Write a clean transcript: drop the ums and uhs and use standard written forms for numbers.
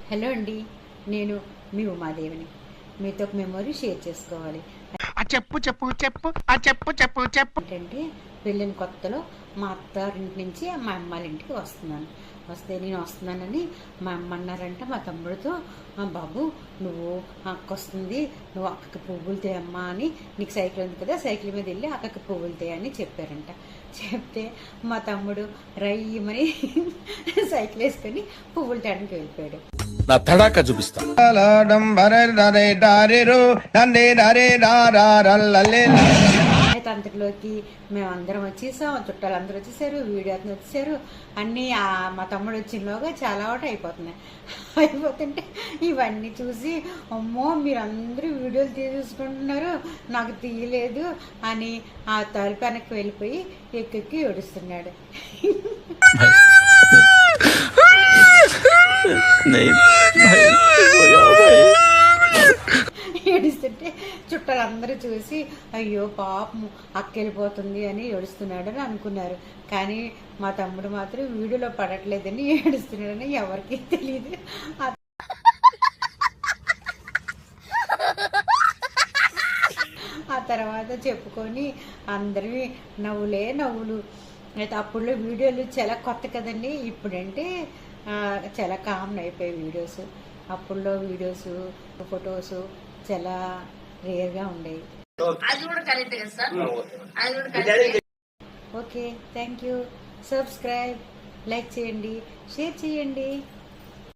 Hello అండి, నేను మీ ఉమాదేవిని. మీతో ఒక మెమొరీ షేర్ చేసుకోవాలి. చెప్పు చెప్పు చెప్పు చెప్పు చెప్పు చెప్పు. ఏంటంటే వెళ్ళిన కొత్తలో మా అత్తారింటి నుంచి మా అమ్మాళ్ళ ఇంటికి వస్తున్నాను. వస్తే నేను వస్తున్నానని మా అమ్మ అన్నారంట మా తమ్ముడితో, బాబు నువ్వు అక్క వస్తుంది, నువ్వు అక్కకి పువ్వులు తేయమ్మా అని, నీకు సైకిల్ ఉంది కదా సైకిల్ మీద వెళ్ళి అక్కకి పువ్వులు తేయని చెప్పారంట. చెప్తే మా తమ్ముడు రయ్యమని సైకిల్ వేసుకొని పువ్వులు తేయడానికి వెళ్ళిపోయాడు. నా తడాక చూపిస్తా. అయితే అంతలోకి మేమందరం వచ్చేసాం, చుట్టాలందరూ వచ్చేసారు, వీడియో అతను వచ్చేసారు. అన్నీ మా తమ్ముడు వచ్చినలోగా చాలా ఒకటి అయిపోతుంటే ఇవన్నీ చూసి, అమ్మో మీరందరూ వీడియోలు తీసుకుంటున్నారు నాకు తీయలేదు అని ఆ తలుపు వెనక్కి వెళ్ళిపోయి ఎక్కెక్కి ఏడుస్తున్నాడు. ఏడుస్తుంటే చుట్టాలందరూ చూసి అయ్యో పాపం అక్క వెళ్ళిపోతుంది అని ఏడుస్తున్నాడు అని అనుకున్నారు. కానీ మా తమ్ముడు మాత్రం వీడియోలో పడట్లేదని ఏడుస్తున్నాడని ఎవరికి తెలియదు. ఆ తర్వాత చెప్పుకొని అందరివి నవ్వులు. అయితే అప్పుడులో వీడియోలు చాలా కొత్త కదండి, ఇప్పుడంటే చాలా కామన్ అయిపోయాయి వీడియోస్. అప్పుడులో వీడియోస్ ఫొటోస్ చాలా రేర్గా ఉండేవి. Okay, thank you. Subscribe, like చేయండి, షేర్ చేయండి.